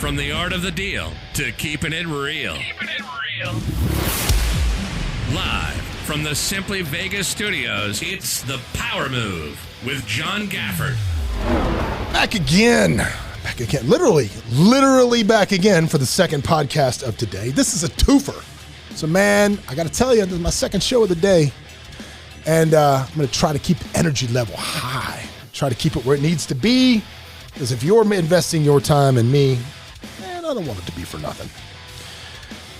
From the art of the deal to keeping it real. Live from the Simply Vegas studios, it's The Power Move with John Gafford. Back again. Literally back again for the second podcast of today. This is a twofer. So, man, I got to tell you, this is my second show of the day. And I'm going to try to keep the energy level high. Try to keep it where it needs to be. Because if you're investing your time in me, man, I don't want it to be for nothing.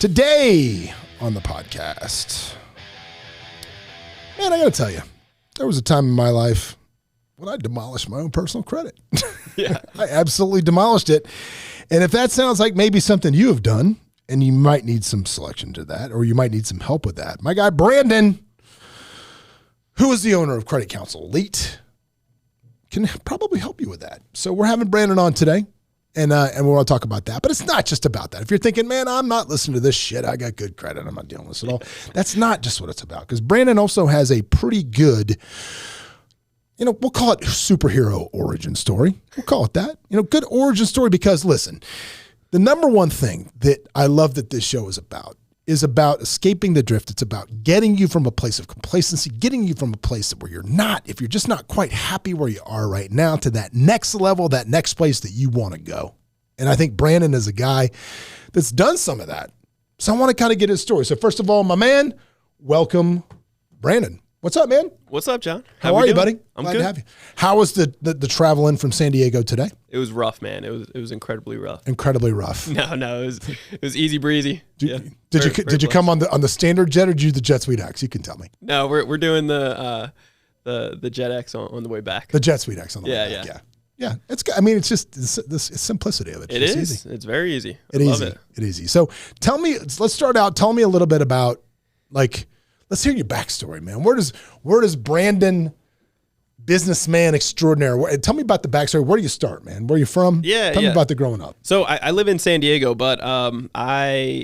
Today on the podcast, man, I got to tell you, there was a time in my life when I demolished my own personal credit. Yeah. I absolutely demolished it. And if that sounds like maybe something you have done, and you might need some selection to that, or you might need some help with that, my guy Brandon, who is the owner of Credit Counsel Elite, can probably help you with that. So we're having Brandon on today, and we're going to talk about that. But it's not just about that. If you're thinking, man, I'm not listening to this shit, I got good credit, I'm not dealing with this at all. That's not just what it's about. Because Brandon also has a pretty good, we'll call it superhero origin story. We'll call it that. Good origin story because, listen, the number one thing that I love that this show is about escaping the drift. It's about getting you from a place of complacency, getting you from a place where if you're just not quite happy where you are right now, to that next level, that next place that you want to go. And I think Brandon is a guy that's done some of that. So I want to kind of get his story. So first of all, my man, welcome, Brandon. What's up, man? What's up, John? How are you, buddy? I'm Glad good. to have you. How was the travel in from San Diego today? It was rough, man. It was incredibly rough. Incredibly rough. No, it was easy breezy. Did you come on the standard jet or did you do the Jet Suite X? You can tell me. No, we're doing the Jet X on the way back. The Jet Suite X on the way back. Yeah. It's just the simplicity of it. It is. Easy. It's very easy. It's easy. So tell me, let's start out. Tell me a little bit about, let's hear your backstory, man. Where does Brandon, businessman extraordinaire, tell me about the backstory. Where do you start, man? Where are you from? Tell me about the growing up. So I live in San Diego, but I'm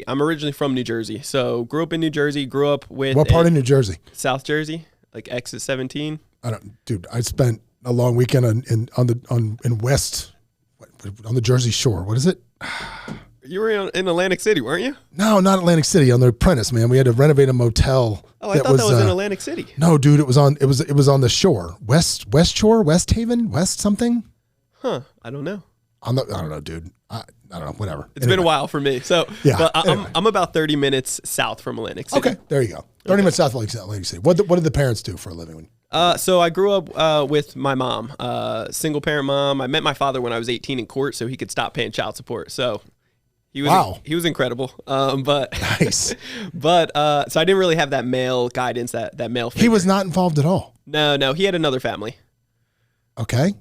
originally from New Jersey. So grew up in New Jersey. Grew up with what part of New Jersey? South Jersey, like exit 17. I spent a long weekend in West on the Jersey Shore. What is it? You were in Atlantic City, weren't you? No, not Atlantic City. On the Apprentice, man. We had to renovate a motel. Oh, I thought that was in Atlantic City. No, dude, it was on the shore. West Shore, West Haven, West something. Huh? I don't know. I don't know, dude. I don't know. Whatever. It's been a while for me. So yeah. But I'm about 30 minutes south from Atlantic City. Okay, there you go. 30 minutes south of Atlantic City. What did the parents do for a living? So I grew up with my mom, single parent mom. I met my father when I was 18 in court, so he could stop paying child support. So. He was incredible. But nice. But so I didn't really have that male guidance, that male figure. He was not involved at all. No, he had another family. Okay.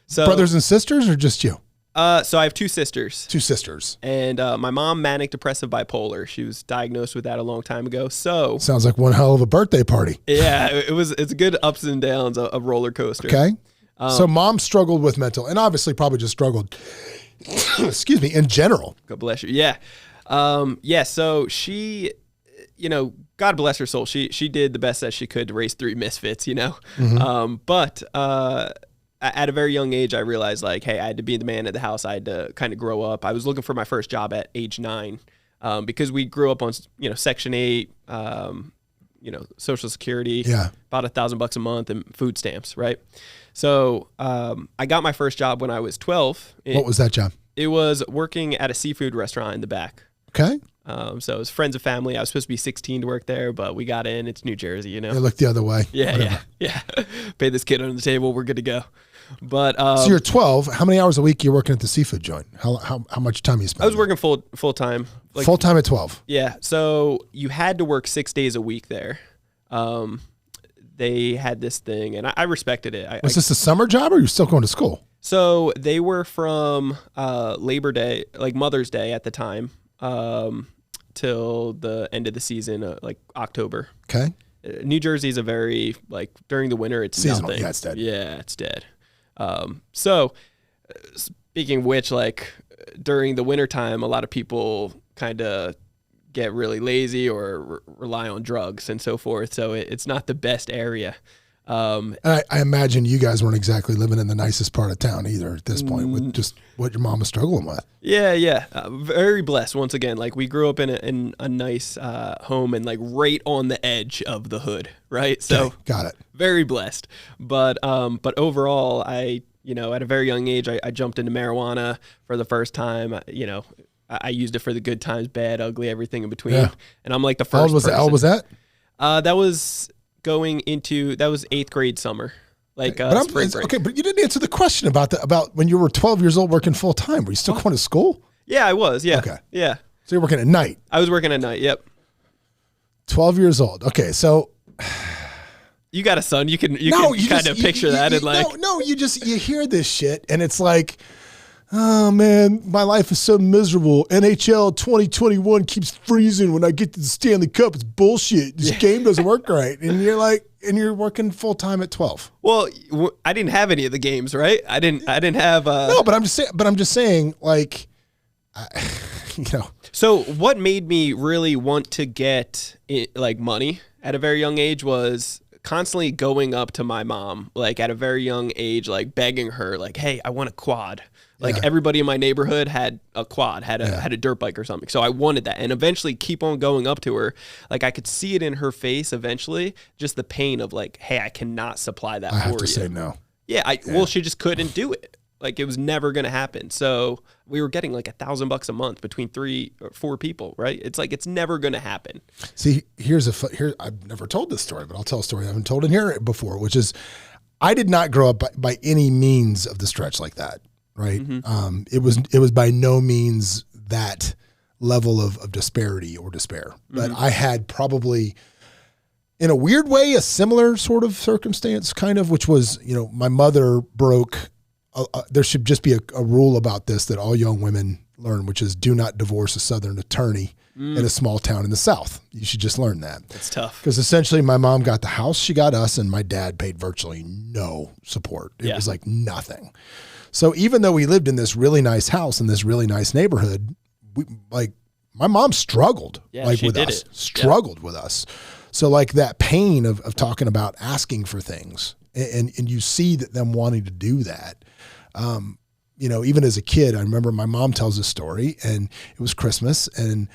So brothers and sisters or just you? So I have two sisters. Two sisters. And my mom, manic depressive bipolar. She was diagnosed with that a long time ago. So sounds like one hell of a birthday party. Yeah, it's good ups and downs, a roller coaster. Okay. So mom struggled with mental, and obviously probably just struggled excuse me, in general. God bless you. Yeah. So she, God bless her soul. She did the best that she could to raise three misfits, Mm-hmm. But at a very young age, I realized hey, I had to be the man at the house. I had to kind of grow up. I was looking for my first job at age 9, because we grew up on, Section 8, Social Security, about $1,000 a month and food stamps. Right. So I got my first job when I was 12. What was that job? It was working at a seafood restaurant in the back. Okay. So it was friends and family. I was supposed to be 16 to work there, but we got in. It's New Jersey, They looked the other way. Yeah. Pay this kid under the table. We're good to go. But so you're 12. How many hours a week are you working at the seafood joint? How much time you spend? I was working full time. Full time at 12. Yeah. So you had to work 6 days a week there. They had this thing, and I respected it. Was this a summer job, or you still going to school? So they were from Labor Day, like Mother's Day at the time, till the end of the season, like October. Okay. New Jersey's a very, during the winter, it's seasonal. nothing. Yeah, it's dead. Yeah, it's dead. So speaking of which, during the wintertime, a lot of people kind of get really lazy or rely on drugs and so forth. So it's not the best area. I imagine you guys weren't exactly living in the nicest part of town either at this point with just what your mom was struggling with. Yeah. Very blessed once again. Like we grew up in a nice home and like right on the edge of the hood, right? So okay, got it. Very blessed. But overall, at a very young age, I jumped into marijuana for the first time. I used it for the good times, bad, ugly, everything in between. Yeah. And I'm like the first person. How old was that? That was 8th grade summer. Spring break. Okay, but you didn't answer the question about when you were 12 years old working full time. Were you still going to school? Yeah, I was. Yeah. Okay. Yeah. So you're working at night. I was working at night. Yep. 12 years old. Okay, so you got a son. You can kind of picture that and like you hear this shit and it's like, oh man, my life is so miserable. NHL 2021 keeps freezing when I get to the Stanley Cup. It's bullshit. This game doesn't work right. And you're like, and you're working full time at 12. Well, I didn't have any of the games, right? I didn't have. No, but I'm just saying, like, So what made me really want to get money at a very young age was constantly going up to my mom, like at a very young age, like begging her, like, hey, I want a quad. Like everybody in my neighborhood had a quad, had a dirt bike or something. So I wanted that, and eventually keep on going up to her. Like I could see it in her face eventually, just the pain of like, hey, I cannot supply that for you. I have to say no. Yeah, well, she just couldn't do it. Like it was never going to happen. So we were getting like $1,000 a month between 3 or 4 people, right? It's like, it's never going to happen. See, here, I've never told this story, but I'll tell a story I haven't told in here before, which is I did not grow up by any means of the stretch like that. Right. Mm-hmm. It was by no means that level of disparity or despair, but I had probably in a weird way, a similar sort of circumstance kind of, which was, my mother broke, there should just be a rule about this that all young women learn, which is do not divorce a Southern attorney in a small town in the South. You should just learn that. It's tough. Because essentially my mom got the house, she got us, and my dad paid virtually no support. It was like nothing. So even though we lived in this really nice house in this really nice neighborhood, my mom struggled with us, struggled with us. So like that pain of talking about asking for things and you see that them wanting to do that. Even as a kid, I remember my mom tells a story and it was Christmas and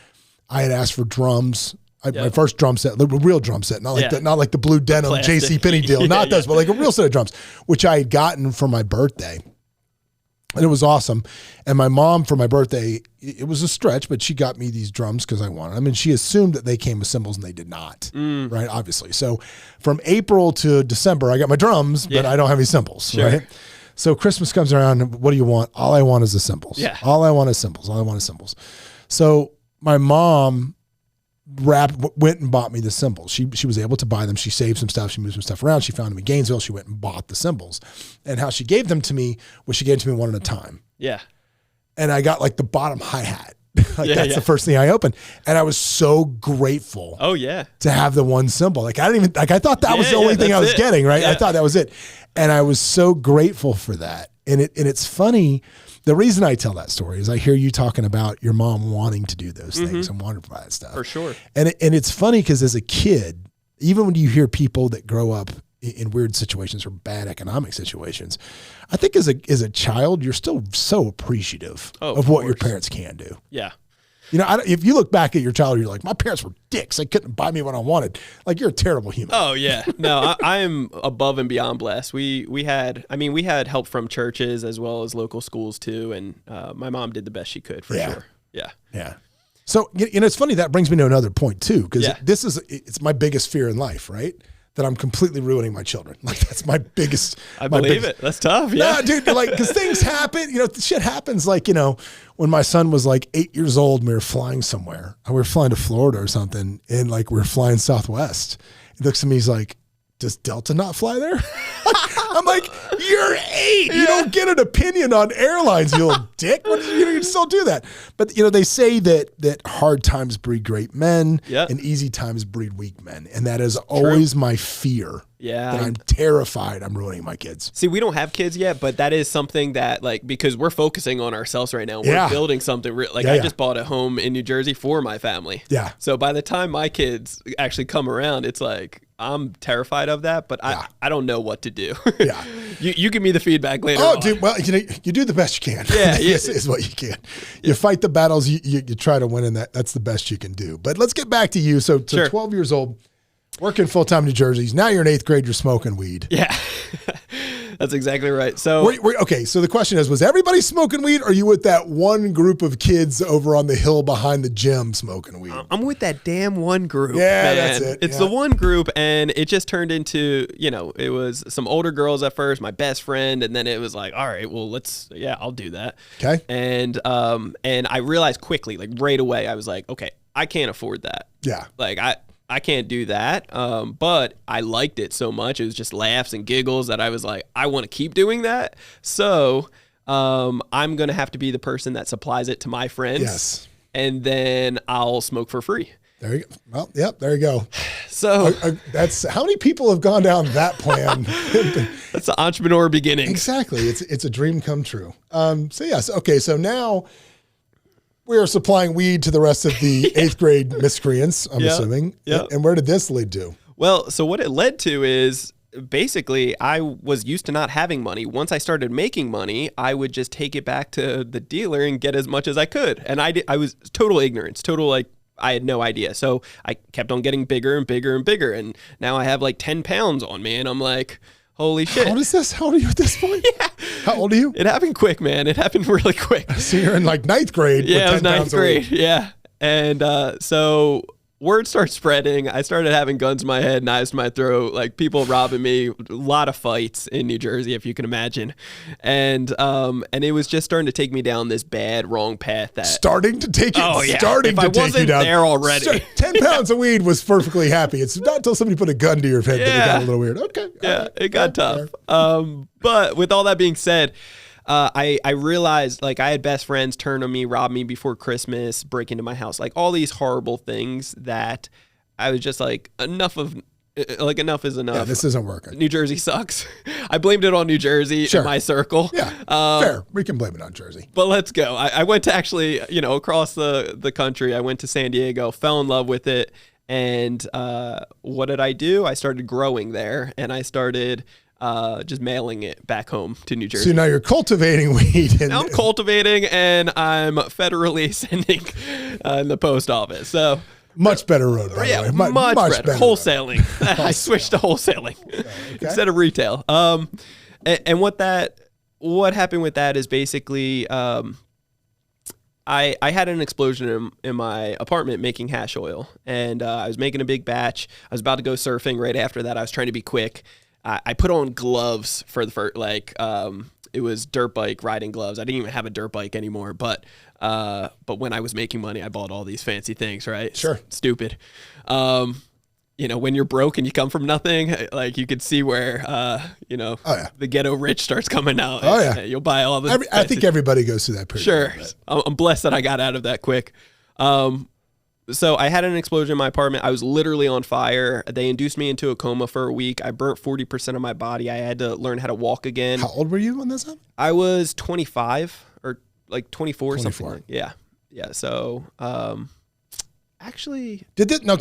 I had asked for drums. My first drum set, a real drum set, not like the blue denim JCPenney deal, not those, but like a real set of drums, which I had gotten for my birthday. And it was awesome. And my mom, for my birthday, it was a stretch, but she got me these drums because I wanted them. And she assumed that they came with cymbals, and they did not, right? Obviously. So from April to December, I got my drums, but I don't have any cymbals, right? So Christmas comes around, what do you want? All I want is the cymbals. Yeah. All I want is cymbals. All I want is cymbals. So my mom went and bought me the cymbals. She was able to buy them. She saved some stuff. She moved some stuff around. She found them in Gainesville. She went and bought the cymbals. And how she gave them to me was she gave them to me one at a time. Yeah. And I got like the bottom hi-hat. That's the first thing I opened. And I was so grateful. Oh yeah. To have the one cymbal. I thought that was the only thing I was getting, right? Yeah. I thought that was it. And I was so grateful for that. And it's funny. The reason I tell that story is I hear you talking about your mom wanting to do those things and wanting to provide stuff. For sure. And it's funny because as a kid, even when you hear people that grow up in weird situations or bad economic situations, I think as a child, you're still so appreciative of what your parents can do. Yeah. If you look back at your childhood, you're like, my parents were dicks. They couldn't buy me what I wanted. Like, you're a terrible human. Oh, yeah. No, I am above and beyond blessed. We had help from churches as well as local schools, too. And my mom did the best she could, for sure. Yeah. Yeah. So, it's funny. That brings me to another point, too, because it's my biggest fear in life, right? That I'm completely ruining my children. Like, that's my biggest. I believe it. That's tough. Yeah. No, dude, because things happen. Shit happens. Like, when my son was like 8 years old, and we were flying somewhere. We were flying to Florida or something, and like we were flying Southwest. He looks at me. He's like, "Does Delta not fly there?" I'm like, "You're 8. You don't get an opinion on airlines, you little dick. You still do that." But they say that hard times breed great men, and easy times breed weak men, and that is always my fear Yeah. that I'm terrified I'm ruining my kids. See, we don't have kids yet, but that is something that, like, because we're focusing on ourselves right now. We're building something real. Like, I just bought a home in New Jersey for my family. Yeah. So by the time my kids actually come around, it's like, I'm terrified of that, but I don't know what to do. Yeah. You give me the feedback later on. Dude, well, you do the best you can. Yeah. is what you can. You fight the battles, you try to win in that. That's the best you can do. But let's get back to you. So Sure. 12 years old, working full-time in New Jersey. Now you're in 8th grade, you're smoking weed. Yeah. That's exactly right. So Okay, so the question is, was everybody smoking weed, or are you with that one group of kids over on the hill behind the gym smoking weed? I'm with that damn one group. Yeah, man. that's it. It's the one group, and it just turned into, it was some older girls at first, my best friend, and then it was like, all right, well, I'll do that. Okay. And I realized quickly, like right away, I was like, okay, I can't afford that. Yeah. Like I can't do that. But I liked it so much. It was just laughs and giggles that I was like, I want to keep doing that. So I'm going to have to be the person that supplies it to my friends. Yes. And then I'll smoke for free. There you go. Well, yep, there you go. So that's how many people have gone down that plan. that's the entrepreneur beginnings. Exactly. It's a dream come true. So yes. Okay. So now we are supplying weed to the rest of the 8th grade miscreants, I'm assuming. Yeah. And where did this lead to? Well, so what it led to is basically I was used to not having money. Once I started making money, I would just take it back to the dealer and get as much as I could. And I was total ignorance, like I had no idea. So I kept on getting bigger and bigger and bigger. And now I have like 10 pounds on me. And I'm like, holy shit. How old is this? How old are you at this point? Yeah. How old are you? It happened quick, man. It happened really quick. So you're in like 9th grade. Yeah, with 10 it was 9th pounds a grade. week. Yeah. And so word starts spreading. I started having guns in my head, knives to my throat, like people robbing me, a lot of fights in New Jersey, if you can imagine. And it was just starting to take me down this bad, wrong path. Starting to take it. Oh, yeah. Starting if to I take wasn't you down. there already. 10 pounds of weed was perfectly happy. It's not until somebody put a gun to your head that it got a little weird. Okay. Yeah, it got tough. But with all that being said, I realized like I had best friends turn on me, rob me before Christmas, break into my house, like all these horrible things that I was just like, enough is enough. Yeah, this isn't working. New Jersey sucks. I blamed it on New Jersey in my circle. Yeah, fair. We can blame it on Jersey. But let's go. I went to actually, across the country. I went to San Diego, fell in love with it. And what did I do? I started growing there, and I stared just mailing it back home to New Jersey. So now you're cultivating weed. Now I'm cultivating, and I'm federally sending in the post office. So much better road, by the way. Much better. Wholesaling. I switched to wholesaling instead of retail. And what happened with that is basically I had an explosion in my apartment making hash oil, and I was making a big batch. I was about to go surfing right after that. I was trying to be quick. I put on gloves for the first, it was dirt bike riding gloves. I didn't even have a dirt bike anymore, but when I was making money, I bought all these fancy things, right? Sure. Stupid. When you're broke and you come from nothing, like you could see where, the ghetto rich starts coming out. Oh, yeah. You'll buy all the I think everybody goes through that period. Sure. I'm blessed that I got out of that quick. So I had an explosion in my apartment. I was literally on fire. They induced me into a coma for a week. I burnt 40% of my body. I had to learn how to walk again. How old were you when this happened? I was 25 or like 24 something. Like, yeah. So, actually.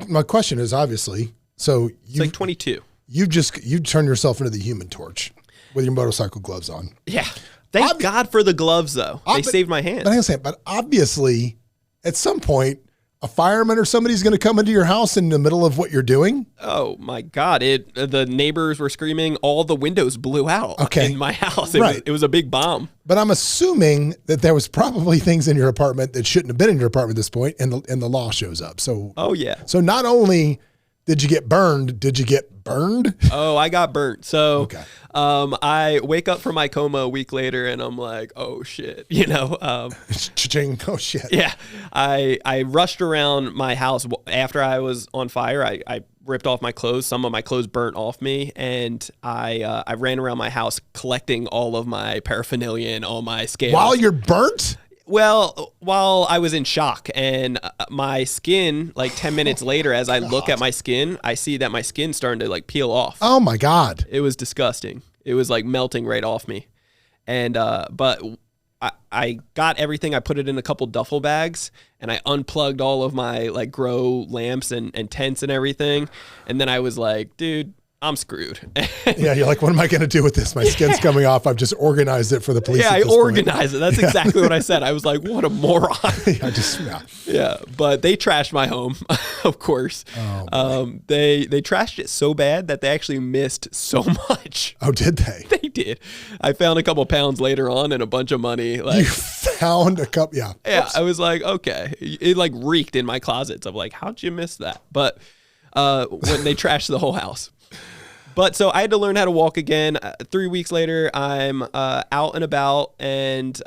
My question is obviously, so it's like 22. You turned yourself into the Human Torch with your motorcycle gloves on. Yeah. Thank God for the gloves though. They saved my hand. But obviously at some point, a fireman or somebody's going to come into your house in the middle of what you're doing? Oh my God! The neighbors were screaming. All the windows blew out in my house. It was a big bomb. But I'm assuming that there was probably things in your apartment that shouldn't have been in your apartment at this point, and the law shows up. So So not only did you get burned, did you get burned? Oh, I got burnt. So I wake up from my coma a week later, and I'm like, oh shit, Cha-ching. Oh shit. Yeah, I rushed around my house after I was on fire. I ripped off my clothes. Some of my clothes burnt off me, and I ran around my house collecting all of my paraphernalia and all my scales. While you're burnt? Well, while I was in shock, and my skin, like 10 minutes later, as I look at my skin, I see that my skin's starting to like peel off. Oh my God. It was disgusting. It was like melting right off me. And, but I got everything. I put it in a couple duffel bags, and I unplugged all of my like grow lamps and tents and everything. And then I was like, dude, I'm screwed. Yeah, you're like, what am I going to do with this? My skin's coming off. I've just organized it for the police. Yeah, I organized it. That's exactly what I said. I was like, what a moron. Yeah, but they trashed my home, of course. They trashed it so bad that they actually missed so much. Oh, did they? They did. I found a couple pounds later on and a bunch of money. Like, you found a couple, yeah. Yeah, I was like, okay. It like reeked in my closet. So I'm like, how'd you miss that? But when they trashed the whole house. But so I had to learn how to walk again. 3 weeks later, I'm out and about and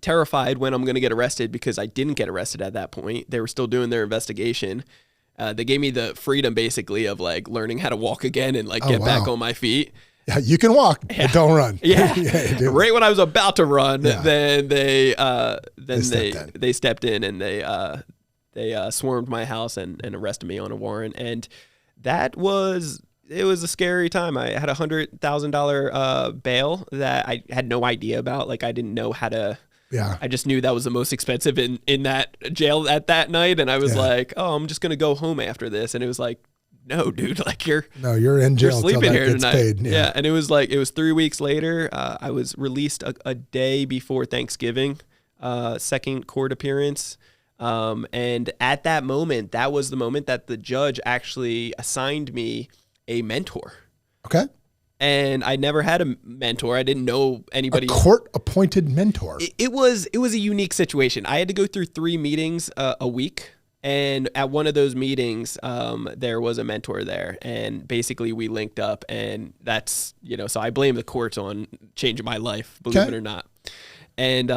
terrified when I'm going to get arrested because I didn't get arrested at that point. They were still doing their investigation. They gave me the freedom basically of like learning how to walk again and like get back on my feet. Yeah, you can walk, but don't run. Yeah, right when I was about to run, then they stepped in and they swarmed my house and arrested me on a warrant. And it was a scary time. I had $100,000 bail that I had no idea about. Like I didn't know how to. Yeah. I just knew that was the most expensive in that jail at that night, and I was like, "Oh, I'm just gonna go home after this." And it was like, "No, dude, like you're in jail. You're sleeping here tonight." Paid. Yeah, and it was 3 weeks later. I was released a day before Thanksgiving, second court appearance. And at that moment, that was the moment that the judge actually assigned me a mentor. Okay. And I never had a mentor. I didn't know anybody. A court-appointed mentor. It was a unique situation. I had to go through 3 meetings a week. And at one of those meetings, there was a mentor there. And basically we linked up. And that's, so I blame the courts on changing my life, believe it or not. And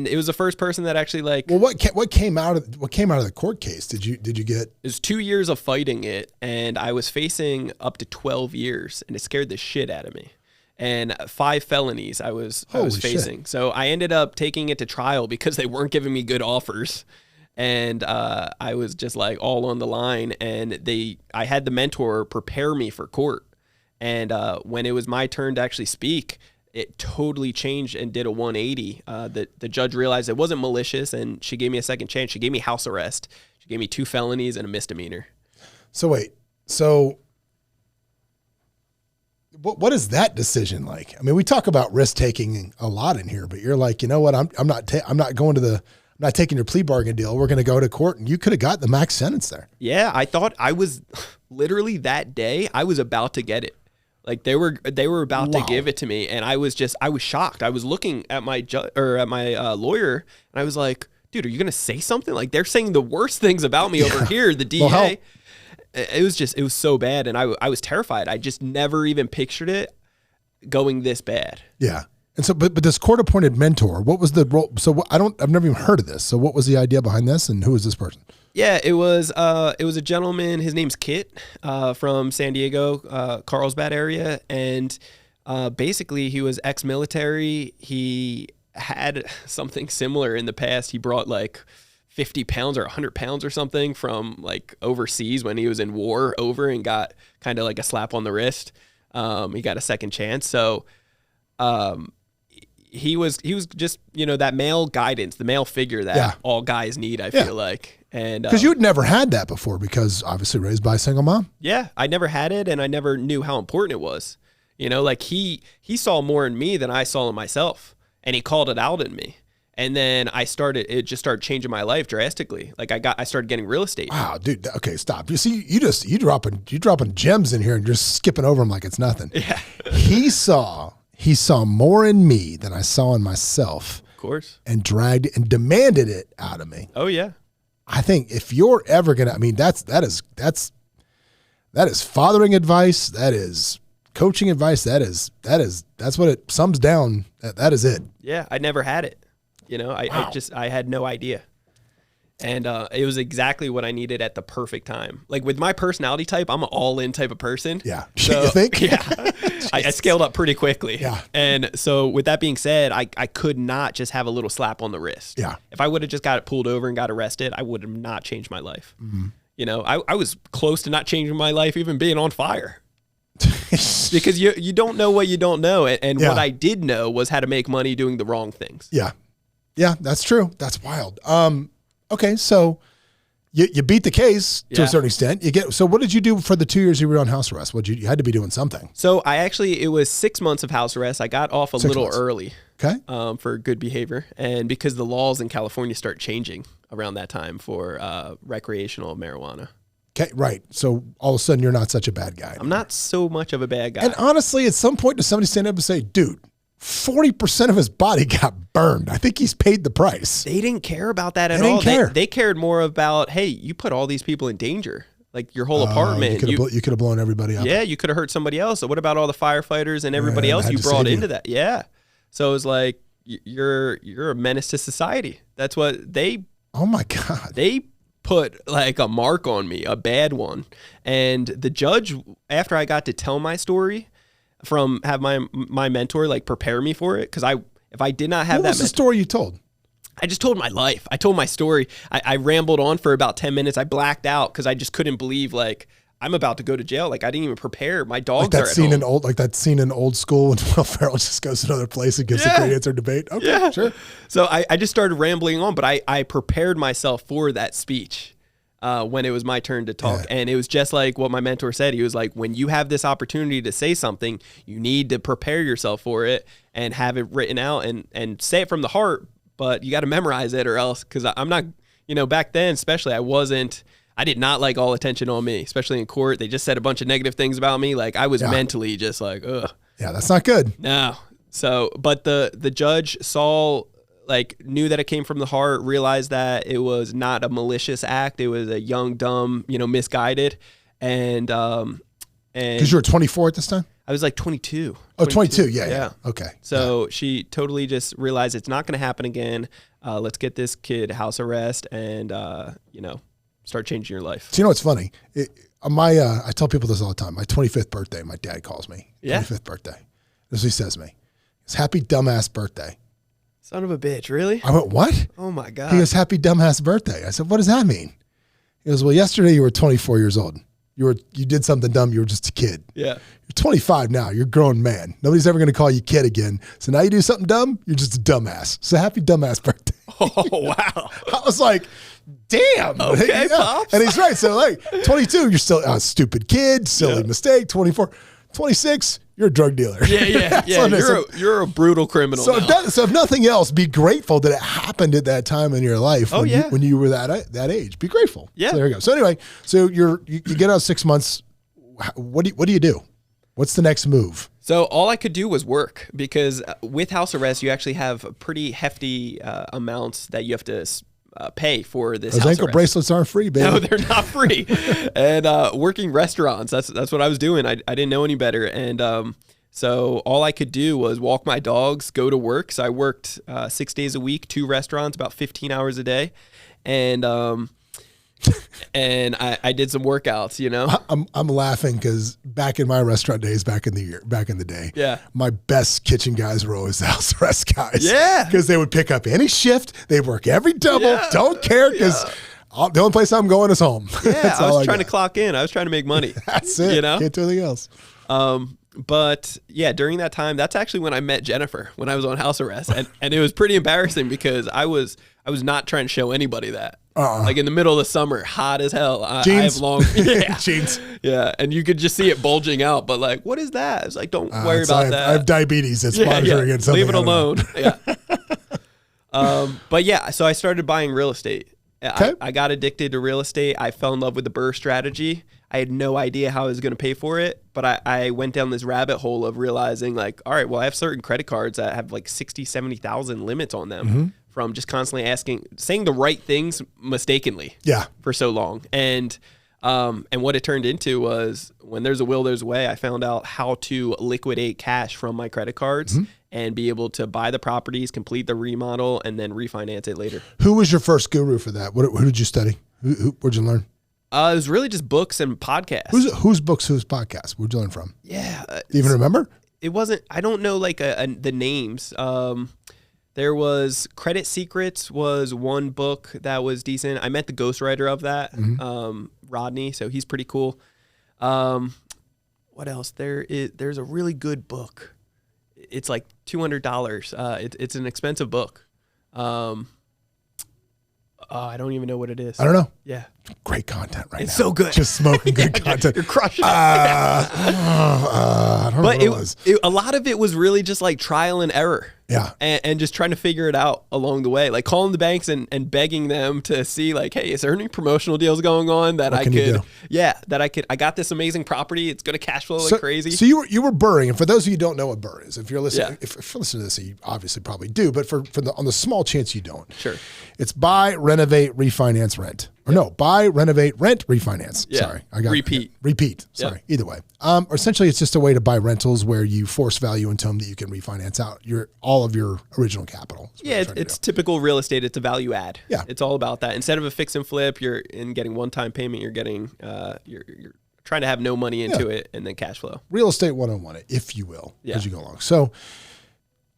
it was the first person that actually Well, what came out of the court case? Did you get? It was 2 years of fighting it, and I was facing up to 12 years, and it scared the shit out of me. And 5 felonies I was facing. Shit. So I ended up taking it to trial because they weren't giving me good offers, and I was just like all on the line. And I had the mentor prepare me for court, and when it was my turn to actually speak, it totally changed and did a 180. The judge realized it wasn't malicious, and she gave me a second chance. She gave me house arrest. She gave me 2 felonies and a misdemeanor. So wait, what is that decision like? I mean, we talk about risk taking a lot in here, but you're like, you know what? I'm not taking your plea bargain deal. We're going to go to court, and you could have got the max sentence there. Yeah, I thought I was literally that day. I was about to get it. Like they were about to give it to me, and I was shocked. I was looking at my lawyer, and I was like, "Dude, are you gonna say something? Like they're saying the worst things about me over here." The DA. Well, it was so bad, and I was terrified. I just never even pictured it going this bad. Yeah. And so, but this court-appointed mentor, what was the role? So I've never even heard of this. So what was the idea behind this, and who is this person? Yeah, it was a gentleman. His name's Kit, from San Diego, Carlsbad area, and basically he was ex-military. He had something similar in the past. He brought like 50 pounds or 100 pounds or something from like overseas when he was in war over, and got kind of like a slap on the wrist. He got a second chance. So he was just, that male guidance, the male figure that all guys need, I feel like. And because you'd never had that before, because obviously raised by a single mom. Yeah, I never had it, and I never knew how important it was. Like he saw more in me than I saw in myself, and he called it out in me. And then it just started changing my life drastically. Like I started getting real estate. Wow, dude. Okay, stop. You see, you dropping gems in here and just skipping over them like it's nothing. Yeah. He saw more in me than I saw in myself. Of course. And dragged and demanded it out of me. Oh yeah. I think if you're ever gonna, that is fathering advice. That is coaching advice. That's what it sums down. That is it. Yeah, I never had it. I had no idea. And it was exactly what I needed at the perfect time. Like with my personality type, I'm an all-in type of person. Yeah. So, you think? Yeah. I scaled up pretty quickly. Yeah. And so with that being said, I could not just have a little slap on the wrist. Yeah. If I would have just got pulled over and got arrested, I would have not changed my life. Mm-hmm. You know, I was close to not changing my life, even being on fire. Because you don't know what you don't know. And what I did know was how to make money doing the wrong things. Yeah. Yeah, that's true. That's wild. Okay, so you beat the case to a certain extent. So what did you do for the 2 years you were on house arrest? You had to be doing something. So it was 6 months of house arrest. I got off a little early. Okay. For good behavior. And because the laws in California start changing around that time for recreational marijuana. Okay, right. So all of a sudden you're not such a bad guy. I'm not so much of a bad guy. And honestly, at some point does somebody stand up and say, dude, 40% of his body got burned. I think he's paid the price. They didn't care about that at all. They cared more about, hey, you put all these people in danger. Like your whole apartment. You could have blown everybody up. Yeah, you could have hurt somebody else. So what about all the firefighters and everybody else you brought into that? Yeah. So it was like, you're a menace to society. That's what they... Oh my God. They put like a mark on me, a bad one. And the judge, after I got to tell my story... have my mentor like prepare me for it, because if I did not have that. What was the story you told? I just told my life. I told my story. I rambled on for about 10 minutes. I blacked out because I just couldn't believe like I'm about to go to jail. Like I didn't even prepare. My dogs are at home. Like that scene in Old School when Will Ferrell just goes to another place and gives a great answer debate. Okay, sure. So I just started rambling on, but I prepared myself for that speech. When it was my turn to talk. And it was just like what my mentor said. He was like, when you have this opportunity to say something, you need to prepare yourself for it and have it written out and say it from the heart, but you got to memorize it or else. Because I'm not, back then especially, I did not like all attention on me, especially in court. They just said a bunch of negative things about me. Like I was mentally just like, ugh. Yeah, that's not good. No. So, but the judge knew that it came from the heart, realized that it was not a malicious act. It was a young, dumb, misguided. And because you were 24 at this time? I was like 22. Oh, 22. Yeah. Okay. So she totally just realized it's not going to happen again. Let's get this kid house arrest and, start changing your life. So you know what's funny? I tell people this all the time. My 25th birthday, my dad calls me. 25th birthday. This is what he says to me. It's happy dumbass birthday. Son of a bitch, really? I went, what? Oh, my God. He goes, happy dumbass birthday. I said, what does that mean? He goes, well, yesterday you were 24 years old. You did something dumb. You were just a kid. Yeah. You're 25 now. You're a grown man. Nobody's ever going to call you kid again. So now you do something dumb, you're just a dumbass. So happy dumbass birthday. Oh, wow. I was like, damn. Okay, Pops. And he's right. So like 22, you're still a stupid kid, silly mistake. 24, 26, you're a drug dealer. Yeah. You're a brutal criminal. So if nothing else, be grateful that it happened at that time in your life. When you were that age. Be grateful. Yeah. So there you go. So anyway, you get out 6 months. What do you do? What's the next move? So all I could do was work, because with house arrest, you actually have pretty hefty amounts that you have to pay for this. Those ankle bracelets aren't free, baby. No, they're not free. And working restaurants, that's what I was doing. I didn't know any better. And so all I could do was walk my dogs, go to work. So I worked 6 days a week, 2 restaurants, about 15 hours a day. And and I did some workouts, I'm laughing because back in my restaurant days, back in the day, my best kitchen guys were always the house arrest guys. Yeah. Because they would pick up any shift. They work every double. Don't care, because the only place I'm going is home. Yeah, I was trying to clock in. I was trying to make money. That's it. Can't do anything else. But yeah, during that time, that's actually when I met Jennifer, when I was on house arrest. And it was pretty embarrassing because I was not trying to show anybody that. Like in the middle of the summer, hot as hell. I have long jeans. Yeah, and you could just see it bulging out. But like, what is that? It's like, don't worry about that. I have diabetes. It's monitoring it. Leave it alone. Yeah. But yeah, so I started buying real estate. Okay. I got addicted to real estate. I fell in love with the BRRRR strategy. I had no idea how I was going to pay for it, but I went down this rabbit hole of realizing like, all right, well, I have certain credit cards that have like 60, 70,000 limits on them from just constantly saying the right things mistakenly for so long. And what it turned into was, when there's a will, there's a way. I found out how to liquidate cash from my credit cards and be able to buy the properties, complete the remodel, and then refinance it later. Who was your first guru for that? Who did you study? Where'd you learn? It was really just books and podcasts. Whose books, whose podcasts? Where'd you learn from? Yeah. Do you even remember? It wasn't, I don't know like the names. There was Credit Secrets was one book that was decent. I met the ghostwriter of that, Rodney, so he's pretty cool. What else? There's a really good book. It's like $200. It's an expensive book. I don't even know what it is. I don't know. Yeah. Great content right now. It's so good. Just smoking good content. You're crushing it. I don't know what it was. A lot of it was really just like trial and error. Yeah. And just trying to figure it out along the way. Like calling the banks and begging them to see like, hey, is there any promotional deals going on that I could, I got this amazing property. It's going to cash flow like crazy. So you were burring. And for those of you who don't know what burr is, if you're listening, if you're listening to this, you obviously probably do, but on the small chance you don't. Sure. It's buy, renovate, refinance, rent. Or no, buy, renovate, rent, refinance. Yeah. Sorry. Repeat. Sorry. Yep. Either way. Essentially, it's just a way to buy rentals where you force value into them that you can refinance out all of your original capital. Yeah, it's typical real estate. It's a value add. Yeah. It's all about that. Instead of a fix and flip, you're getting one-time payment. You're getting, you're trying to have no money into it and then cash flow. Real estate 101, if you will, as Yeah. you go along. So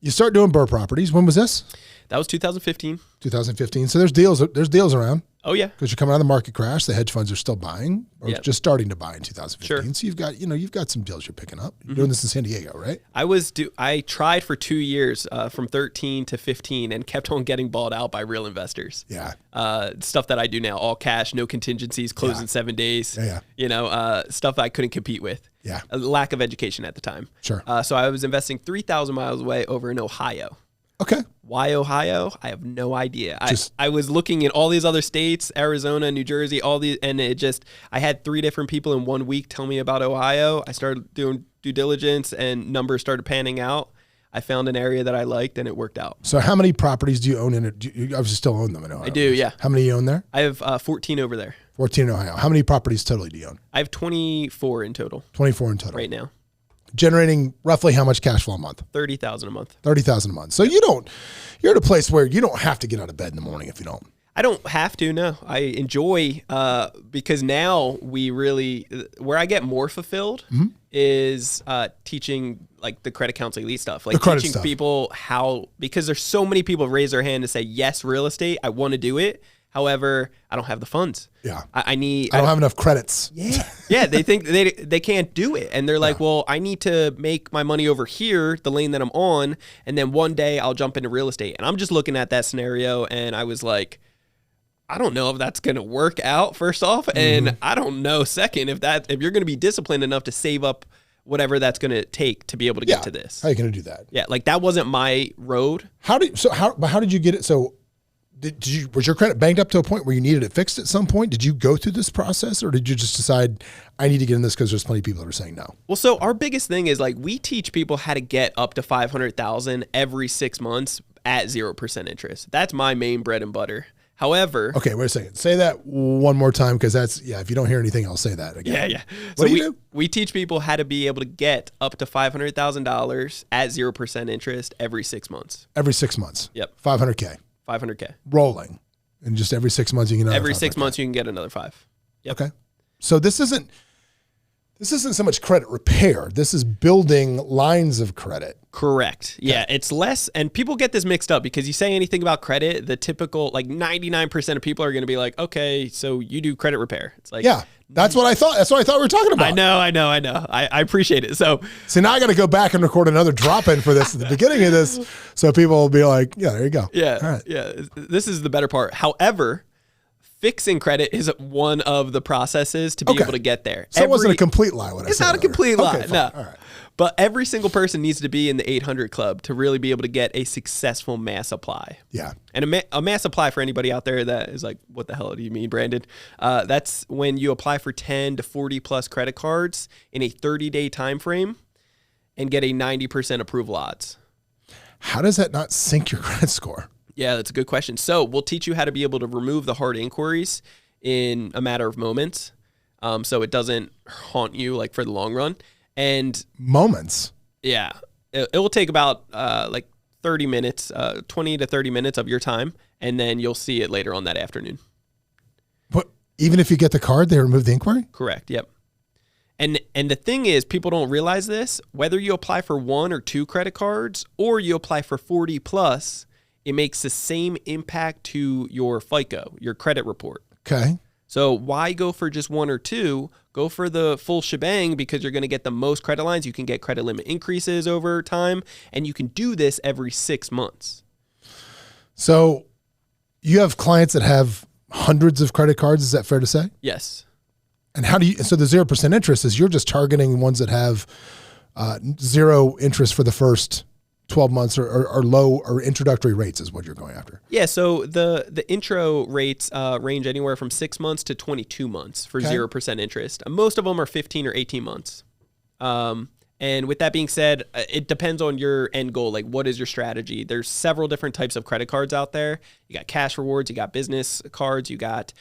you start doing burr properties. When was this? That was 2015. 2015. So there's deals around. Oh yeah. Because you're coming out of the market crash, the hedge funds are still buying or just starting to buy in 2015. Sure. So you've got some deals you're picking up. You're doing this in San Diego, right? I tried for 2 years, from 13 to 15, and kept on getting bought out by real investors. Yeah. Stuff that I do now, all cash, no contingencies, close in 7 days. Yeah. Stuff I couldn't compete with. Yeah. A lack of education at the time. Sure. So I was investing 3,000 miles away over in Ohio. Okay. Why Ohio? I have no idea. I was looking at all these other states, Arizona, New Jersey, all these, and I had 3 different people in 1 week tell me about Ohio. I started doing due diligence and numbers started panning out. I found an area that I liked and it worked out. So how many properties do you own in it? Do you obviously still own them in Ohio? I do, yeah. How many do you own there? I have 14 over there. 14 in Ohio. How many properties totally do you own? I have 24 in total. 24 in total. Right now. Generating roughly how much cash flow a month? 30,000 a month. 30,000 a month. So you're at a place where you don't have to get out of bed in the morning if you don't. I don't have to, no. I enjoy, because now where I get more fulfilled is teaching like the credit counseling elite stuff. Like teaching people because there's so many people raise their hand to say, yes, real estate, I want to do it. However, I don't have the funds. Yeah. I don't have enough credits. Yeah. Yeah. They think they can't do it. And they're like, well, I need to make my money over here, the lane that I'm on. And then one day I'll jump into real estate. And I'm just looking at that scenario. And I was like, I don't know if that's going to work out, first off. And I don't know, second, if you're going to be disciplined enough to save up whatever that's going to take to be able to get to this. How are you going to do that? Yeah. Like that wasn't my road. How did you get it? So was your credit banked up to a point where you needed it fixed at some point? Did you go through this process or did you just decide I need to get in this because there's plenty of people that are saying no? Well, so our biggest thing is like we teach people how to get up to 500,000 every 6 months at 0% interest. That's my main bread and butter. However, okay, wait a second. Say that one more time because if you don't hear anything, I'll say that again. Yeah. What do you do? We teach people how to be able to get up to $500,000 at 0% interest every 6 months. Every 6 months. Yep. $500K. $500K. Rolling. And just every 6 months you can get every 6 months you can get another 5. Yep. Okay. So this isn't so much credit repair. This is building lines of credit. Correct. Okay. Yeah, it's less, and people get this mixed up because you say anything about credit, the typical, like 99% of people are going to be like, okay, so you do credit repair. It's like, yeah, that's what I thought. That's what I thought we were talking about. I know. I appreciate it. So now I got to go back and record another drop in for this at the beginning of this. So people will be like, yeah, there you go. Yeah. All right. Yeah. This is the better part. However, fixing credit is one of the processes to be able to get there. So it wasn't a complete lie. It's not a complete lie. Okay, no. All right. But every single person needs to be in the 800 club to really be able to get a successful mass apply. Yeah. And a mass apply for anybody out there that is like, what the hell do you mean, Brandon? That's when you apply for 10 to 40 plus credit cards in a 30-day time frame and get a 90% approval odds. How does that not sink your credit score? Yeah, that's a good question. So we'll teach you how to be able to remove the hard inquiries in a matter of moments, so it doesn't haunt you like for the long run. And moments. Yeah. it will take about like 30 minutes, 20 to 30 minutes of your time, and then you'll see it later on that afternoon. But even if you get the card, they remove the inquiry? Correct. Yep. And the thing is, people don't realize this. Whether you apply for 1 or 2 credit cards or you apply for 40 plus, it makes the same impact to your FICO, your credit report. Okay. So why go for just 1 or 2? Go for the full shebang because you're going to get the most credit lines. You can get credit limit increases over time, and you can do this every 6 months. So you have clients that have hundreds of credit cards. Is that fair to say? Yes. And how do you, so the 0% interest is you're just targeting ones that have 0 interest for the first 12 months or low or introductory rates is what you're going after. Yeah. So the intro rates range anywhere from 6 months to 22 months for 0% interest. Most of them are 15 or 18 months. And with that being said, it depends on your end goal. Like, what is your strategy? There's several different types of credit cards out there. You got cash rewards, you got business cards, you got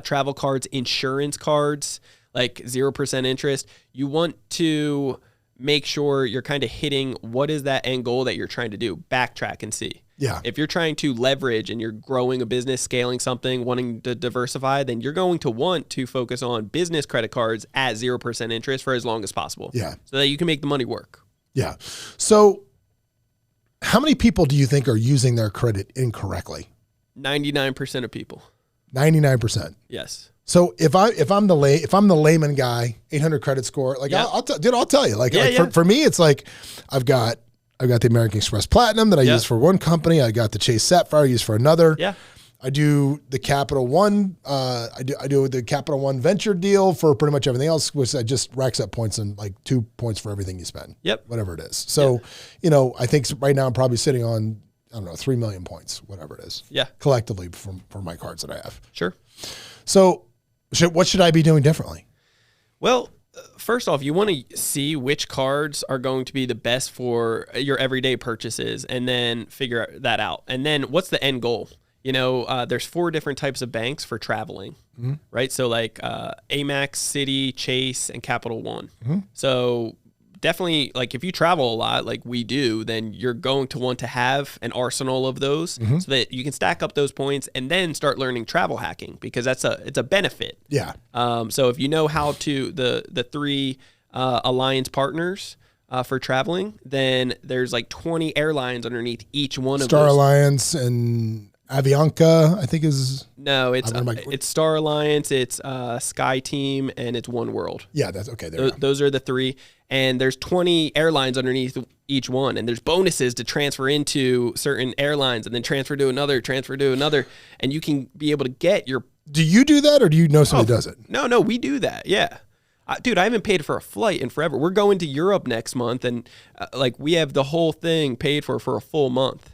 travel cards, insurance cards, like 0% interest. You want to make sure you're kind of hitting what is that end goal that you're trying to do. Backtrack and see. Yeah. If you're trying to leverage and you're growing a business, scaling something, wanting to diversify, then you're going to want to focus on business credit cards at 0% interest for as long as possible. Yeah. So that you can make the money work. Yeah. So how many people do you think are using their credit incorrectly? 99% of people. 99%. Yes. So if I'm the layman guy, 800 credit score, like Yeah. I'll tell you, like, Yeah. For me, it's like I've got the American Express Platinum that I use for one company. I got the Chase Sapphire I use for another. Yeah. I do the Capital One. I do the Capital One venture deal for pretty much everything else, which I just racks up points and like 2 points for everything you spend. Yep. Whatever it is. So, you know, I think right now I'm probably sitting on, I don't know, 3 million points, whatever it is. Yeah. Collectively for my cards that I have. Sure. So what should I be doing differently? Well, first off, you want to see which cards are going to be the best for your everyday purchases and then figure that out. And then what's the end goal? You know, there's 4 different types of banks for traveling, right? So like Amex, Citi, Chase, and Capital One. So definitely, like if you travel a lot, like we do, then you're going to want to have an arsenal of those so that you can stack up those points and then start learning travel hacking because it's a benefit. Yeah. So if you know how to the 3 alliance partners for traveling, then there's like 20 airlines underneath each one of those. Star Alliance and Avianca, I think is. No, it's Star Alliance, it's Sky Team, and it's One World. Yeah, that's okay. Those are the 3. And there's 20 airlines underneath each one. And there's bonuses to transfer into certain airlines and then transfer to another. And you can be able to get your... Do you do that or do you know somebody does it? No, we do that. Yeah. Dude, I haven't paid for a flight in forever. We're going to Europe next month. And like we have the whole thing paid for a full month.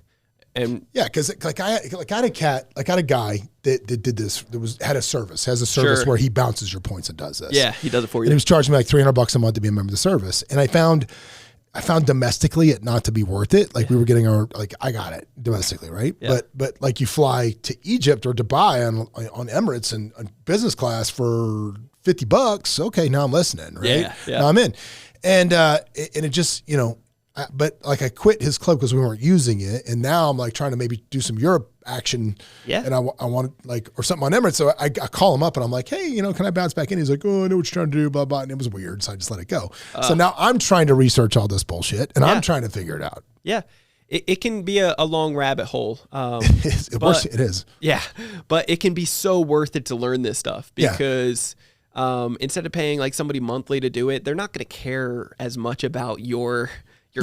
And yeah, because I had a guy that did this. Has a service where he bounces your points and does this. Yeah, he does it for you. And he was charging me like $300 a month to be a member of the service. And I found domestically it not to be worth it. Like we were getting I got it domestically, right? Yeah. But like you fly to Egypt or Dubai on Emirates and on business class for $50. Okay, now I'm listening, right? Yeah. Now I'm in, and it just but like I quit his club because we weren't using it, and now I'm like trying to maybe do some Europe action. Yeah. And I want or something on Emirates. So I call him up and I'm like, hey, can I bounce back in? He's like, oh, I know what you're trying to do, blah blah. And it was weird, so I just let it go. So now I'm trying to research all this bullshit, and I'm trying to figure it out. Yeah. It can be a long rabbit hole. It is. Yeah, but it can be so worth it to learn this stuff because instead of paying like somebody monthly to do it, they're not going to care as much about your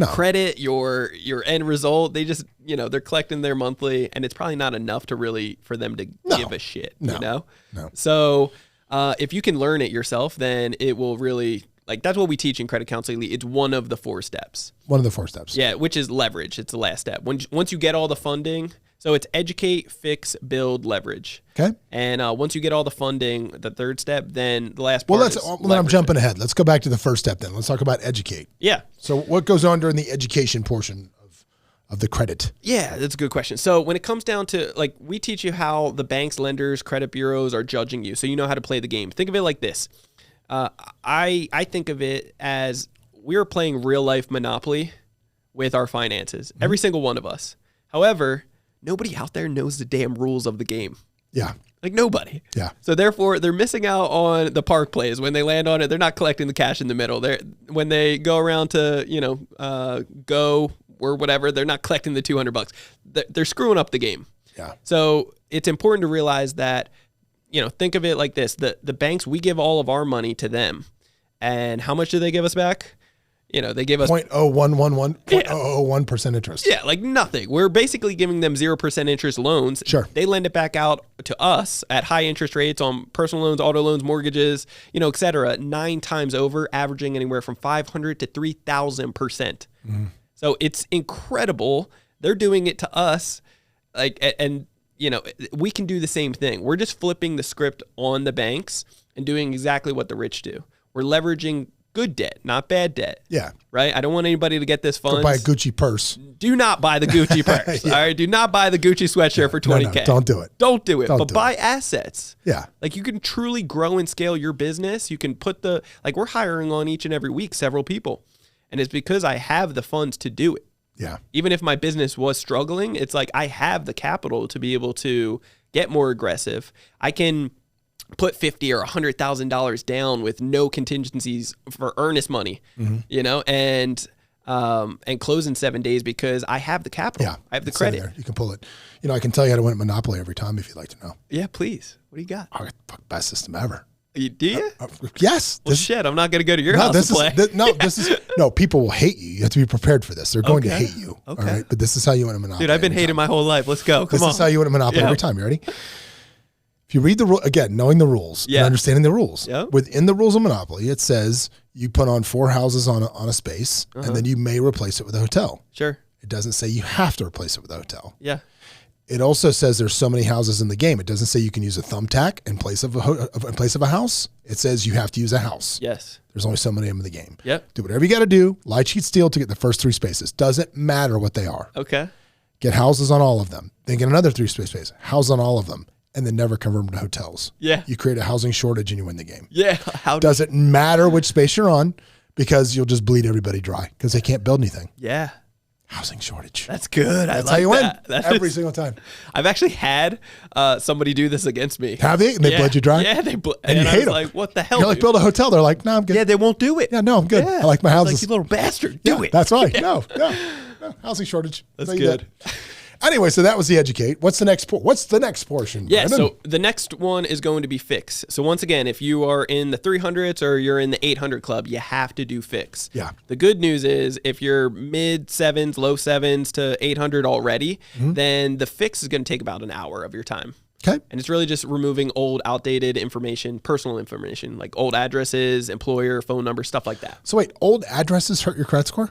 credit, your end result. They just, they're collecting their monthly, and it's probably not enough to really for them to give a shit, No. So if you can learn it yourself, then it will really, like, that's what we teach in credit counseling. It's one of the 4 steps. One of the 4 steps. Yeah, which is leverage. It's the last step. Once you get all the funding, so it's educate, fix, build, leverage. Okay. And once you get all the funding, the 3rd step, then the last part is then I'm jumping ahead. Let's go back to the 1st step then. Let's talk about educate. Yeah. So what goes on during the education portion of the credit? Yeah, that's a good question. So when it comes down to, like, we teach you how the banks, lenders, credit bureaus are judging you, so you know how to play the game. Think of it like this. I think of it as we were playing real life Monopoly with our finances. Every single one of us. However, nobody out there knows the damn rules of the game. Yeah. Like nobody. Yeah. So therefore, they're missing out on the park plays. When they land on it, they're not collecting the cash in the middle. When they go around to, go or whatever, they're not collecting the $200. They're screwing up the game. Yeah. So it's important to realize that, think of it like this. The banks, we give all of our money to them. And how much do they give us back? They give us 0.01% interest. Yeah, like nothing. We're basically giving them 0% interest loans. Sure. They lend it back out to us at high interest rates on personal loans, auto loans, mortgages, et cetera, 9 times over, averaging anywhere from 500 to 3,000%. So it's incredible. They're doing it to us, we can do the same thing. We're just flipping the script on the banks and doing exactly what the rich do. We're leveraging good debt, not bad debt. Yeah. Right? I don't want anybody to get this funds. Go buy a Gucci purse. Do not buy the Gucci purse. Yeah. All right? Do not buy the Gucci sweatshirt for $20K. No, don't do it. Don't do it. Don't but do buy it. assets. Yeah. Like you can truly grow and scale your business. You can put we're hiring on each and every week several people. And it's because I have the funds to do it. Yeah. Even if my business was struggling, it's like I have the capital to be able to get more aggressive. I can put $50,000 or $100,000 down with no contingencies for earnest money, and close in 7 days because I have the capital. Yeah. I have the It's credit. there. You can pull it. I can tell you how to win at Monopoly every time if you'd like to know. Yeah, please. What do you got? Best system ever. Do you? Yes. Well, shit, I'm not going to go to your house to play. People will hate you. You have to be prepared for this. They're going to hate you. Okay. All right. But this is how you win a Monopoly. Dude, I've been hating my whole life. Let's go. Come on. This is how you win a Monopoly every time. You ready? If you read the rule again, knowing the rules and understanding the rules, within the rules of Monopoly, it says you put on 4 houses on a space, and then you may replace it with a hotel. Sure. It doesn't say you have to replace it with a hotel. Yeah. It also says there's so many houses in the game. It doesn't say you can use a thumbtack in place of a house. It says you have to use a house. Yes. There's only so many of them in the game. Yep. Do whatever you got to do. Lie, cheat, steal to get the first 3 spaces. Doesn't matter what they are. Okay. Get houses on all of them. Then get another 3 spaces. House on all of them. And then never convert them to hotels. Yeah. You create a housing shortage and you win the game. Yeah. Doesn't matter which space you're on because you'll just bleed everybody dry because they can't build anything. Yeah. Housing shortage. That's good. That's I like how you that. win every single time. I've actually had somebody do this against me. Have they? And they bled you dry? Yeah, and you I hate was them. like, what the hell? You're like, build a hotel. They're like, no, I'm good. Yeah, they won't do it. Yeah, no, I'm good. Yeah. I like my houses. Like, you little bastard, do it. That's right. No. Housing shortage. That's you good. did. Anyway, so that was the educate. What's the next portion? Yeah, Brandon? so the next one is going to be fix. So once again, if you are in the 300s or you're in the 800 club, you have to do fix. Yeah. The good news is if you're mid 7s, low 7s to 800 already, then the fix is going to take about an hour of your time. Okay. And it's really just removing old, outdated information, personal information, like old addresses, employer, phone number, stuff like that. So wait, old addresses hurt your credit score?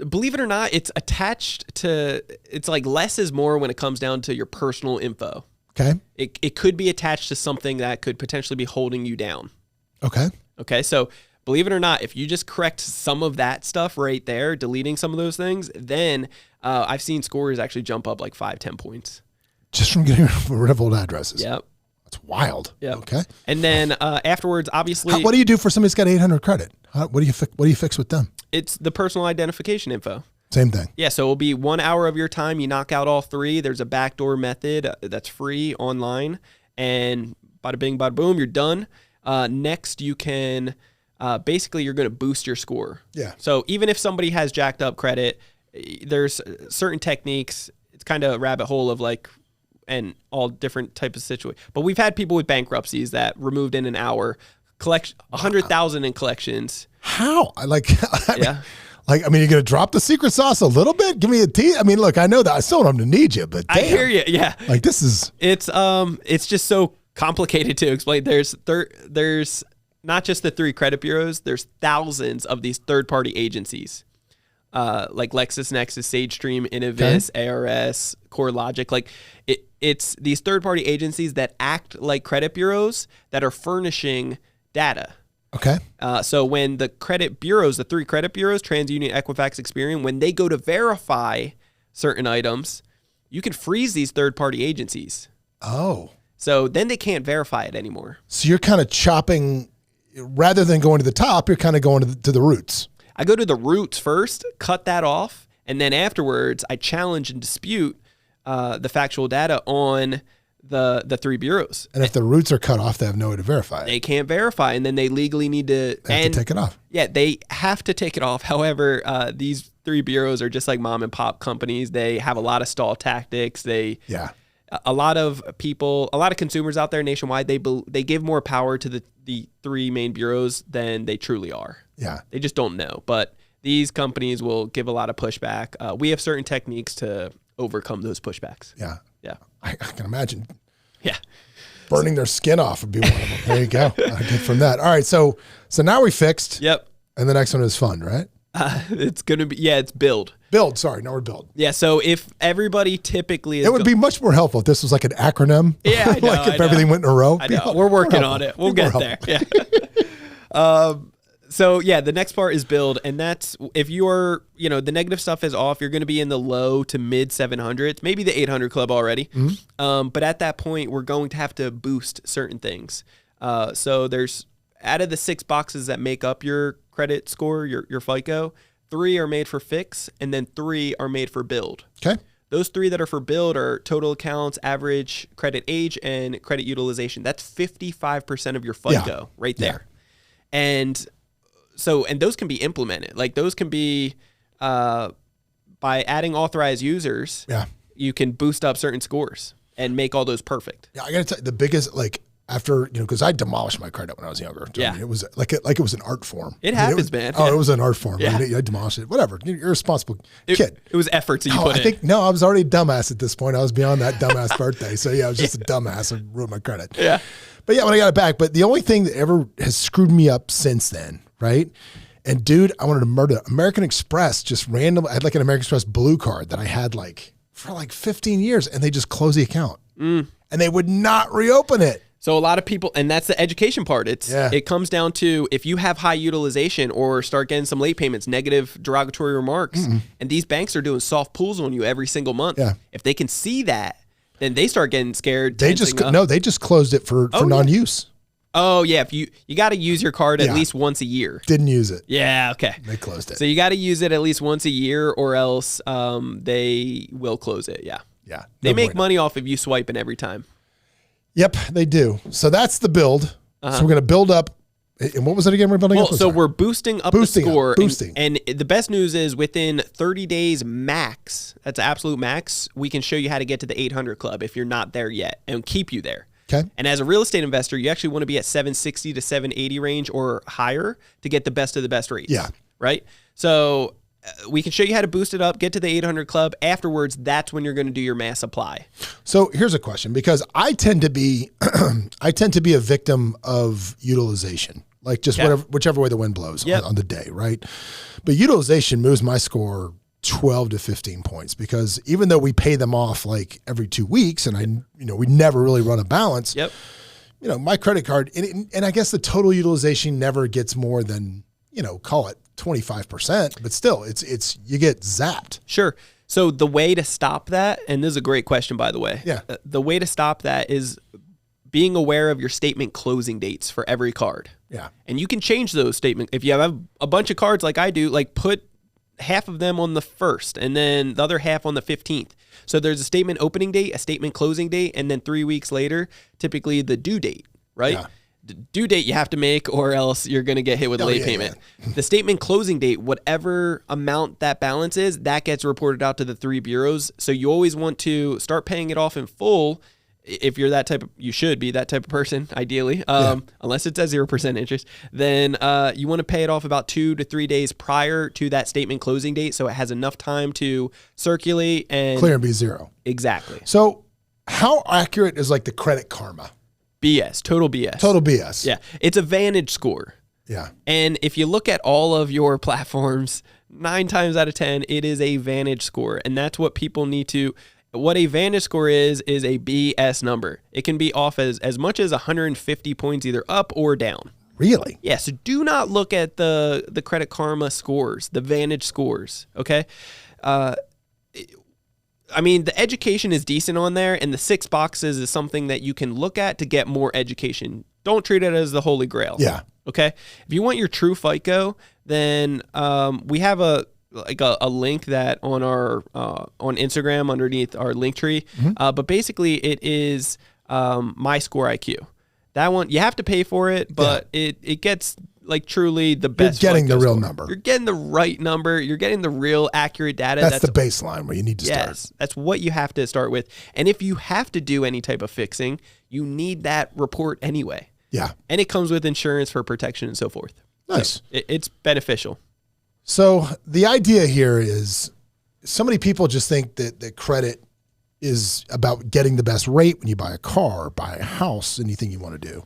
Believe it or not, it's attached to, it's like less is more when it comes down to your personal info. Okay. It could be attached to something that could potentially be holding you down. Okay. Okay, so believe it or not, if you just correct some of that stuff right there, deleting some of those things, then I've seen scores actually jump up like 5-10 points. Just from getting rid of old addresses. Yep. That's wild. Yep. Okay. And then afterwards, obviously, What do you do for somebody who's got 800 credit? What do you fix with them? it's the personal identification info. Same thing. Yeah, so it'll be 1 hour of your time. You knock out all 3. There's a backdoor method that's free online, and bada bing, bada boom, you're done. Next, you can basically you're going to boost your score. Yeah. So even if somebody has jacked up credit, there's certain techniques. It's kind of a rabbit hole of like, and all different types of situations. But we've had people with bankruptcies that removed in an hour, collect 100,000 in collections. How? I mean, Yeah. you're going to drop the secret sauce a little bit? Give me a tea. I mean, look, I know that I still don't need you, but damn. I hear you. Yeah. Like this is. It's just so complicated to explain. There's not just the 3 credit bureaus. There's thousands of these third-party agencies, like LexisNexis, SageStream, Innovis, ARS, CoreLogic. Like it's these third-party agencies that act like credit bureaus that are furnishing data. Okay. So when the credit bureaus, the 3 credit bureaus, TransUnion, Equifax, Experian, when they go to verify certain items, you can freeze these third-party agencies. Oh. So then they can't verify it anymore. So you're kind of chopping, rather than going to the top, you're kind of going to the roots. I go to the roots first, cut that off, And then afterwards, I challenge and dispute the factual data on the three bureaus. And if the roots are cut off, they have no way to verify it. They can't verify, and then they legally need to take it off. Yeah, they have to take it off. However, these three bureaus are just like mom and pop companies. They have a lot of stall tactics. A lot of people, a lot of consumers out there nationwide, they give more power to the three main bureaus than they truly are. Yeah. They just don't know. But these companies will give a lot of pushback. We have certain techniques to overcome those pushbacks. Yeah. Yeah. I can imagine. Yeah. Burning their skin off would be one of them. There you go. I get from that. All right. So now we fixed. Yep. And the next one is fund, right? It's going to be, it's build. Build. Sorry. No, we're build. Yeah. So if everybody typically is. It would be much more helpful if this was like an acronym. Yeah. I know, like if everything went in a row. I know. We're working on it. We'll get there. Yeah. So yeah, the next part is build. And that's if you're, the negative stuff is off, you're going to be in the low to mid 700s, maybe the 800 club already. Mm-hmm. But at that point, we're going to have to boost certain things. So there's out of the 6 boxes that make up your credit score, your FICO, 3 are made for fix, and then 3 are made for build. Okay. Those 3 that are for build are total accounts, average credit age, and credit utilization. That's 55% of your FICO right there. Yeah. And those can be implemented. Like those can be by adding authorized users. Yeah. You can boost up certain scores and make all those perfect. Yeah, I got to tell you, the biggest after because I demolished my credit when I was younger. Yeah. I mean, it was like it was an art form. It happens, man. Oh, it was an art form. Yeah. I mean, I demolished it. Whatever. You're a responsible kid. It was efforts that you put in. I was already a dumbass at this point. I was beyond that dumbass birthday. So yeah, I was just a dumbass and ruined my credit. Yeah. But yeah, when I got it back. But the only thing that ever has screwed me up since then, right? And dude, I wanted to murder American Express. Just randomly, I had like an American Express blue card that I had for 15 years, and they just closed the account, and they would not reopen it. So a lot of people, and that's the education part. It comes down to if you have high utilization or start getting some late payments, negative derogatory remarks, and these banks are doing soft pulls on you every single month. Yeah. If they can see that, then they start getting scared. They just closed it for non-use. Oh yeah, if you got to use your card at least once a year. Didn't use it. Yeah, okay. They closed it. So you got to use it at least once a year, or else they will close it. Yeah. Yeah. They make money off of you swiping every time. Yep, they do. So that's the build. So we're going to build up. And what was it again? We're building up. So we're boosting up the score. And the best news is within 30 days max, that's absolute max, we can show you how to get to the 800 club if you're not there yet and keep you there. Okay. And as a real estate investor, you actually want to be at 760 to 780 range or higher to get the best of the best rates. Yeah. Right? So we can show you how to boost it up, get to the 800 club. Afterwards, that's when you're going to do your mass apply. So here's a question, because I tend to be a victim of utilization, like just whichever way the wind blows on the day, right? But utilization moves my score 12 to 15 points, because even though we pay them off like every 2 weeks, and we never really run a balance. Yep. My credit card, and I guess the total utilization never gets more than, call it 25%, but still it's you get zapped. Sure. So the way to stop that, and this is a great question, by the way. Yeah. The way to stop that is being aware of your statement closing dates for every card. Yeah. And you can change those statements. If you have a bunch of cards like I do, like put half of them on the 1st and then the other half on the 15th. So there's a statement opening date, a statement closing date, and then 3 weeks later, typically the due date, right? Yeah. The due date you have to make, or else you're going to get hit with a late payment. Yeah. The statement closing date, whatever amount that balance is, that gets reported out to the 3 bureaus. So you always want to start paying it off in full. If you're you should be that type of person, ideally, unless it's at 0% interest, then you want to pay it off about 2 to 3 days prior to that statement closing date, so it has enough time to circulate and clear and be zero. Exactly. So how accurate is like the Credit Karma? BS, total BS. Total BS. Yeah, it's a Vantage score. Yeah. And if you look at all of your platforms, 9 times out of 10, it is a Vantage score, and that's what people need to. What a Vantage score is a BS number. It can be off as much as 150 points, either up or down. Really? Yeah, so do not look at the Credit Karma scores, the Vantage scores, okay? I mean, the education is decent on there, and the 6 boxes is something that you can look at to get more education. Don't treat it as the holy grail. Yeah. Okay? If you want your true FICO, then we have like a link that on our on Instagram underneath our link tree. But basically, it is My Score IQ. That one you have to pay for it, but it gets like truly the best. You're getting the real number. You're getting the right number. You're getting the real accurate data. That's the baseline where you need to start. Yes, that's what you have to start with. And if you have to do any type of fixing, you need that report anyway. Yeah. And it comes with insurance for protection and so forth. Nice. So it's beneficial. So the idea here is so many people just think that credit is about getting the best rate when you buy a car, buy a house, anything you want to do.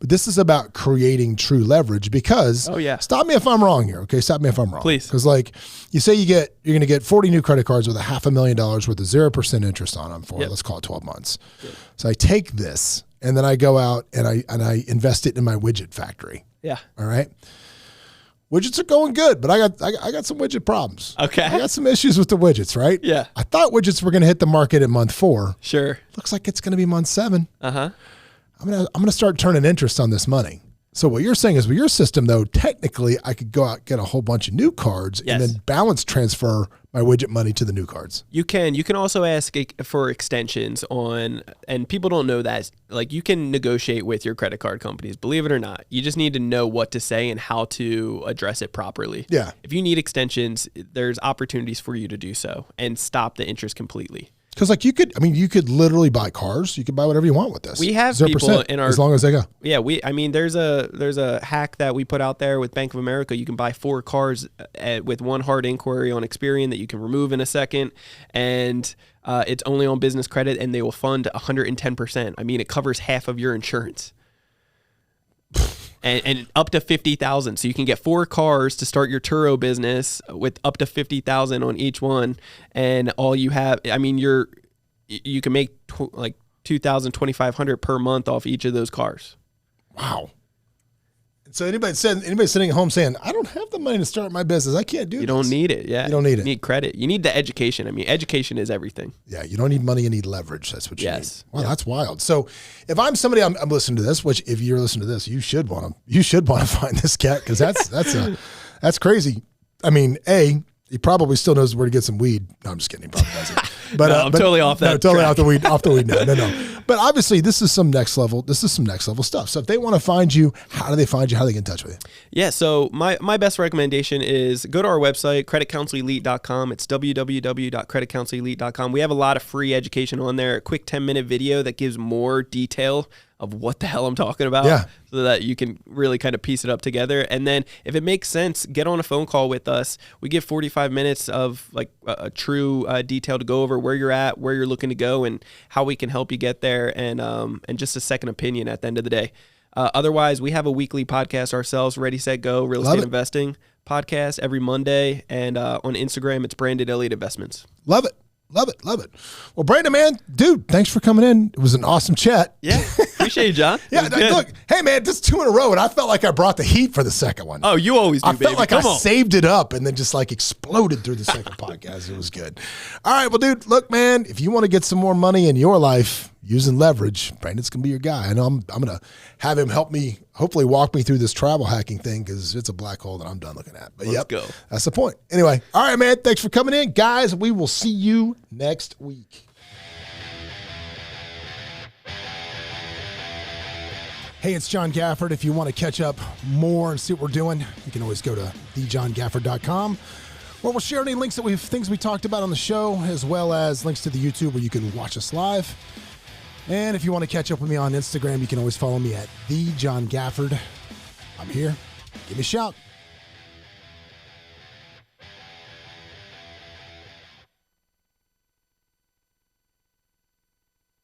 But this is about creating true leverage because, stop me if I'm wrong here, okay? Stop me if I'm wrong. Please. Because like you say you're going to get 40 new credit cards with $500,000 worth of 0% interest on them for, let's call it 12 months. Yep. So I take this and then I go out and I invest it in my widget factory. Yeah. All right. Widgets are going good, but I got some widget problems. Okay. I got some issues with the widgets, right? Yeah. I thought widgets were going to hit the market at month 4. Sure. Looks like it's going to be month 7. Uh-huh. I'm gonna start turning interest on this money. So what you're saying is with your system, though, technically I could go out, get a whole bunch of new cards and then balance transfer my widget money to the new cards. You can. You can also ask for extensions on, and people don't know that, like you can negotiate with your credit card companies, believe it or not. You just need to know what to say and how to address it properly. Yeah. If you need extensions, there's opportunities for you to do so and stop the interest completely. Because like you could literally buy cars. You could buy whatever you want with this. We have people in our, as long as they go. Yeah, there's a hack that we put out there with Bank of America. You can buy 4 cars with one hard inquiry on Experian that you can remove in a second, and it's only on business credit, and they will fund 110%. I mean, it covers half of your insurance. And up to $50,000, so you can get 4 cars to start your Turo business with up to $50,000 on each one, and all you have, I mean, you can make like $2,000, $2,500 per month off each of those cars. Wow. So anybody sitting at home saying, I don't have the money to start my business, I can't do this. You don't need it. Yeah. You don't need it. You need credit. You need the education. I mean, education is everything. Yeah. You don't need money. You need leverage. That's what you need. Wow. Yep. That's wild. So if I'm somebody, I'm listening to this, which if you're listening to this, you should want to find this cat. Cause that's crazy. I mean, he probably still knows where to get some weed. No, I'm just kidding. He probably doesn't. But I'm totally off that. No, totally off the weed. No. But obviously, this is some next level stuff. So if they want to find you, how do they find you? How do they get in touch with you? Yeah. So my best recommendation is go to our website, creditcounselelite.com. It's www.creditcounselelite.com. We have a lot of free education on there. A quick 10-minute video that gives more detail of what the hell I'm talking about, so that you can really kind of piece it up together. And then if it makes sense, get on a phone call with us. We give 45 minutes of like a true detail to go over where you're at, where you're looking to go, and how we can help you get there, and just a second opinion at the end of the day. Otherwise, we have a weekly podcast ourselves, Ready, Set, Go, Real Estate Investing podcast every Monday. And on Instagram, it's Brandon Elliot Investments. Love it. Well, Brandon, man, dude, thanks for coming in. It was an awesome chat. Yeah, appreciate you, John. Look, hey, man, just 2 in a row, and I felt like I brought the heat for the second one. Oh, you always do, I felt like I saved it up and then just like exploded through the second podcast. It was good. All right, well, dude, look, man, if you want to get some more money in your life using leverage, Brandon's going to be your guy. I know I'm going to have him help me, hopefully walk me through this travel hacking thing because it's a black hole that I'm done looking at. But Let's go. That's the point. Anyway, all right, man, thanks for coming in. Guys, we will see you next week. Hey, it's John Gafford. If you want to catch up more and see what we're doing, you can always go to thejohngafford.com, where we'll share any links things we talked about on the show, as well as links to the YouTube where you can watch us live. And if you want to catch up with me on Instagram, you can always follow me at thejohngafford. I'm here. Give me a shout.